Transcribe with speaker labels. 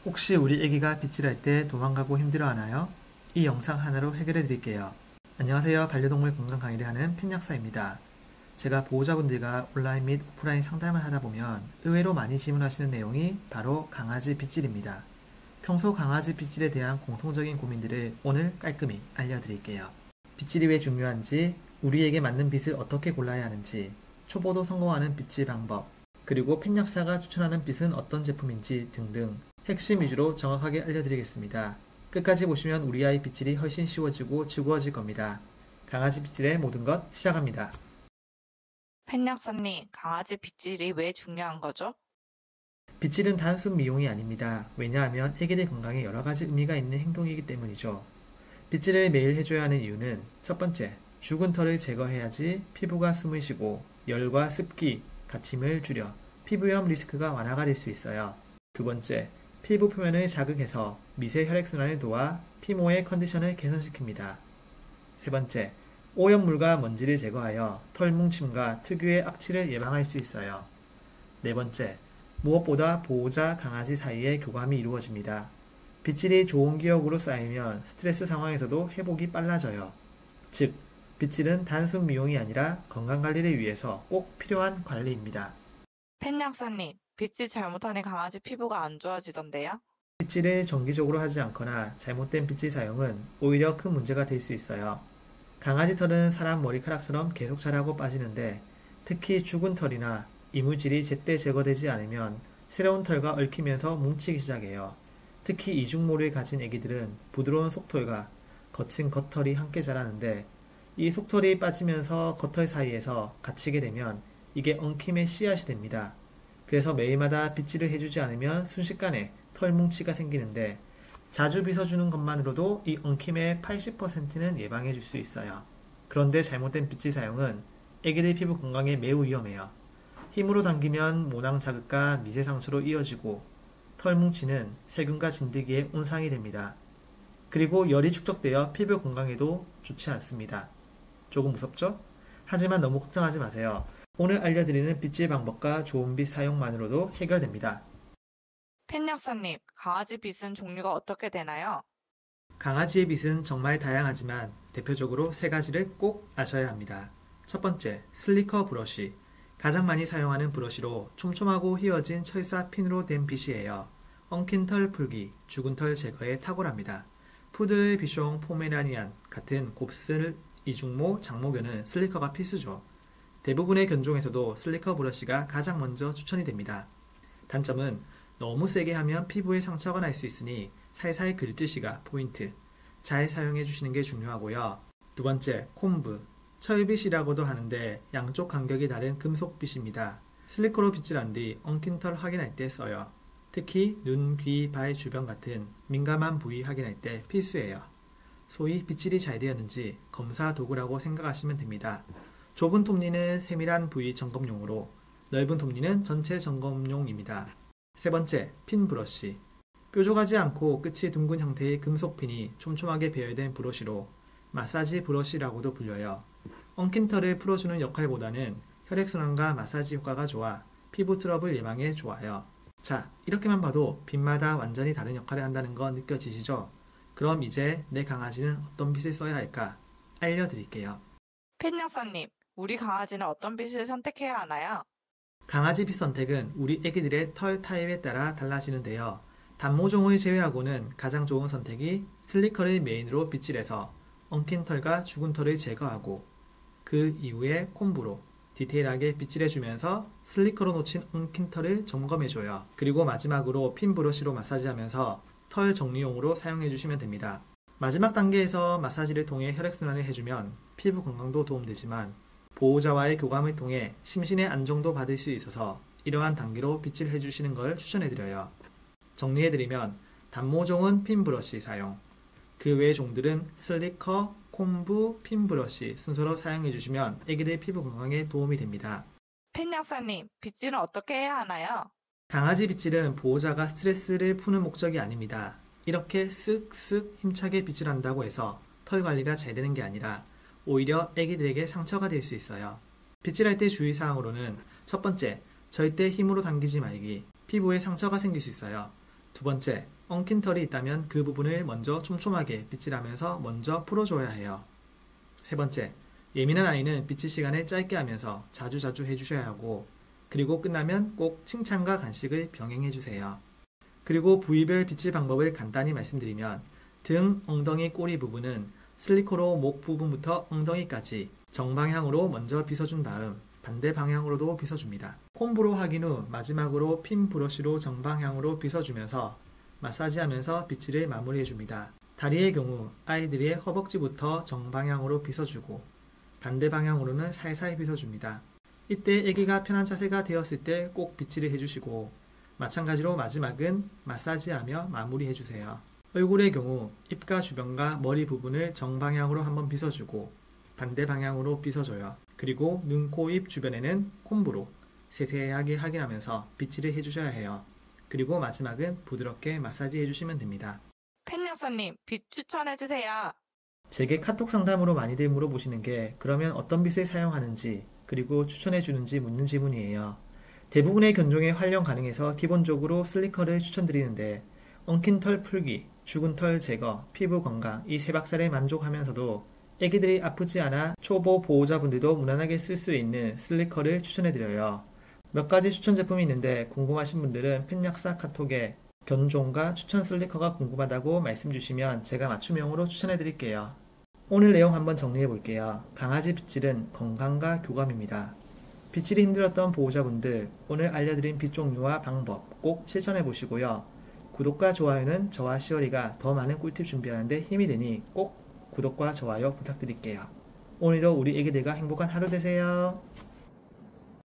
Speaker 1: 혹시 우리 아기가 빗질할 때 도망가고 힘들어하나요? 이 영상 하나로 해결해 드릴게요. 안녕하세요. 반려동물 건강 강의를 하는 펜약사입니다. 제가 보호자분들과 온라인 및 오프라인 상담을 하다 보면 의외로 많이 질문하시는 내용이 바로 강아지 빗질입니다. 평소 강아지 빗질에 대한 공통적인 고민들을 오늘 깔끔히 알려드릴게요. 빗질이 왜 중요한지, 우리에게 맞는 빗을 어떻게 골라야 하는지, 초보도 성공하는 빗질 방법, 그리고 펜약사가 추천하는 빗은 어떤 제품인지 등등 핵심 위주로 정확하게 알려드리겠습니다. 끝까지 보시면 우리 아이 빗질이 훨씬 쉬워지고 즐거워질 겁니다. 강아지 빗질의 모든 것 시작합니다.
Speaker 2: 펜약사님, 강아지 빗질이 왜 중요한 거죠?
Speaker 1: 빗질은 단순 미용이 아닙니다. 왜냐하면 애기들 건강에 여러 가지 의미가 있는 행동이기 때문이죠. 빗질을 매일 해줘야 하는 이유는 첫 번째, 죽은 털을 제거해야지 피부가 숨을 쉬고 열과 습기, 가침을 줄여 피부염 리스크가 완화가 될 수 있어요. 두 번째, 피부 표면을 자극해서 미세 혈액순환을 도와 피모의 컨디션을 개선시킵니다. 세 번째, 오염물과 먼지를 제거하여 털 뭉침과 특유의 악취를 예방할 수 있어요. 네 번째, 무엇보다 보호자 강아지 사이에 교감이 이루어집니다. 빗질이 좋은 기억으로 쌓이면 스트레스 상황에서도 회복이 빨라져요. 즉, 빗질은 단순 미용이 아니라 건강관리를 위해서 꼭 필요한 관리입니다.
Speaker 2: 펜약사님, 빗질 잘못하니 강아지 피부가 안 좋아지던데요?
Speaker 1: 빗질을 정기적으로 하지 않거나 잘못된 빗질 사용은 오히려 큰 문제가 될 수 있어요. 강아지 털은 사람 머리카락처럼 계속 자라고 빠지는데, 특히 죽은 털이나 이물질이 제때 제거되지 않으면 새로운 털과 얽히면서 뭉치기 시작해요. 특히 이중모를 가진 애기들은 부드러운 속털과 거친 겉털이 함께 자라는데, 이 속털이 빠지면서 겉털 사이에서 갇히게 되면 이게 엉킴의 씨앗이 됩니다. 그래서 매일마다 빗질을 해주지 않으면 순식간에 털 뭉치가 생기는데, 자주 빗어주는 것만으로도 이 엉킴의 80%는 예방해 줄 수 있어요. 그런데 잘못된 빗질 사용은 애기들 피부 건강에 매우 위험해요. 힘으로 당기면 모낭 자극과 미세 상처로 이어지고, 털 뭉치는 세균과 진드기에 온상이 됩니다. 그리고 열이 축적되어 피부 건강에도 좋지 않습니다. 조금 무섭죠? 하지만 너무 걱정하지 마세요. 오늘 알려드리는 빗질 방법과 좋은 빗 사용만으로도 해결됩니다.
Speaker 2: 펜약사님, 강아지 빗은 종류가 어떻게 되나요?
Speaker 1: 강아지의 빗은 정말 다양하지만 대표적으로 세 가지를 꼭 아셔야 합니다. 첫 번째, 슬리커 브러쉬. 가장 많이 사용하는 브러쉬로 촘촘하고 휘어진 철사 핀으로 된 빗이에요. 엉킨 털 풀기, 죽은 털 제거에 탁월합니다. 푸들, 비숑, 포메라니안 같은 곱슬, 이중모, 장모견은 슬리커가 필수죠. 대부분의 견종에서도 슬리커 브러쉬가 가장 먼저 추천이 됩니다. 단점은 너무 세게 하면 피부에 상처가 날 수 있으니 살살 긁듯이가 포인트. 잘 사용해 주시는 게 중요하고요. 두 번째, 콤브. 철빗이라고도 하는데 양쪽 간격이 다른 금속빗입니다. 슬리커로 빗질한 뒤 엉킨 털 확인할 때 써요. 특히 눈, 귀, 발 주변 같은 민감한 부위 확인할 때 필수예요. 소위 빗질이 잘 되었는지 검사 도구라고 생각하시면 됩니다. 좁은 톱니는 세밀한 부위 점검용으로, 넓은 톱니는 전체 점검용입니다. 세 번째, 핀 브러쉬. 뾰족하지 않고 끝이 둥근 형태의 금속 핀이 촘촘하게 배열된 브러쉬로 마사지 브러쉬라고도 불려요. 엉킨 털을 풀어주는 역할보다는 혈액순환과 마사지 효과가 좋아 피부 트러블 예방에 좋아요. 자, 이렇게만 봐도 빗마다 완전히 다른 역할을 한다는 거 느껴지시죠? 그럼 이제 내 강아지는 어떤 빗을 써야 할까? 알려드릴게요.
Speaker 2: 펜약사님, 우리 강아지는 어떤 빗을 선택해야 하나요?
Speaker 1: 강아지 빗 선택은 우리 애기들의 털 타입에 따라 달라지는데요. 단모종을 제외하고는 가장 좋은 선택이 슬리커를 메인으로 빗질해서 엉킨 털과 죽은 털을 제거하고, 그 이후에 콤브로 디테일하게 빗질해주면서 슬리커로 놓친 엉킨 털을 점검해줘요. 그리고 마지막으로 핀 브러쉬로 마사지하면서 털 정리용으로 사용해주시면 됩니다. 마지막 단계에서 마사지를 통해 혈액순환을 해주면 피부 건강도 도움되지만 보호자와의 교감을 통해 심신의 안정도 받을 수 있어서 이러한 단계로 빗질해주시는 걸 추천해드려요. 정리해드리면 단모종은 핀 브러쉬 사용, 그 외의 종들은 슬리커, 콤브, 핀 브러쉬 순서로 사용해주시면 애기들 피부 건강에 도움이 됩니다.
Speaker 2: 펜약사님, 빗질은 어떻게 해야 하나요?
Speaker 1: 강아지 빗질은 보호자가 스트레스를 푸는 목적이 아닙니다. 이렇게 쓱쓱 힘차게 빗질한다고 해서 털 관리가 잘 되는 게 아니라 오히려 애기들에게 상처가 될 수 있어요. 빗질할 때 주의사항으로는 첫 번째, 절대 힘으로 당기지 말기. 피부에 상처가 생길 수 있어요. 두 번째, 엉킨 털이 있다면 그 부분을 먼저 촘촘하게 빗질하면서 먼저 풀어줘야 해요. 세 번째, 예민한 아이는 빗질 시간을 짧게 하면서 자주자주 해주셔야 하고, 그리고 끝나면 꼭 칭찬과 간식을 병행해주세요. 그리고 부위별 빗질 방법을 간단히 말씀드리면, 등, 엉덩이, 꼬리 부분은 슬리커로 목 부분부터 엉덩이까지 정방향으로 먼저 빗어준 다음 반대 방향으로도 빗어줍니다. 콤보로 확인 후 마지막으로 핀 브러쉬로 정방향으로 빗어주면서 마사지하면서 빗질을 마무리해줍니다. 다리의 경우 아이들의 허벅지부터 정방향으로 빗어주고 반대 방향으로는 살살 빗어줍니다. 이때 아기가 편한 자세가 되었을 때 꼭 빗질을 해주시고 마찬가지로 마지막은 마사지하며 마무리해주세요. 얼굴의 경우 입가 주변과 머리 부분을 정방향으로 한번 빗어주고 반대 방향으로 빗어줘요. 그리고 눈, 코, 입 주변에는 콤브로 세세하게 확인하면서 빗질을 해주셔야 해요. 그리고 마지막은 부드럽게 마사지 해주시면 됩니다.
Speaker 2: 팬 약사님, 빗 추천해주세요.
Speaker 1: 제게 카톡 상담으로 많이들 물어보시는 게 그러면 어떤 빗을 사용하는지 그리고 추천해주는지 묻는 질문이에요. 대부분의 견종에 활용 가능해서 기본적으로 슬리커를 추천드리는데 엉킨 털 풀기, 죽은 털 제거, 피부 건강 이 세 박자를 만족하면서도 애기들이 아프지 않아 초보 보호자분들도 무난하게 쓸 수 있는 슬리커를 추천해드려요. 몇 가지 추천 제품이 있는데 궁금하신 분들은 팬약사 카톡에 견종과 추천 슬리커가 궁금하다고 말씀 주시면 제가 맞춤형으로 추천해드릴게요. 오늘 내용 한번 정리해볼게요. 강아지 빗질은 건강과 교감입니다. 빗질이 힘들었던 보호자분들 오늘 알려드린 빗 종류와 방법 꼭 실천해보시고요. 구독과 좋아요는 저와 시어리가 더 많은 꿀팁 준비하는데 힘이 되니 꼭 구독과 좋아요 부탁드릴게요. 오늘도 우리 애기들과 행복한 하루 되세요.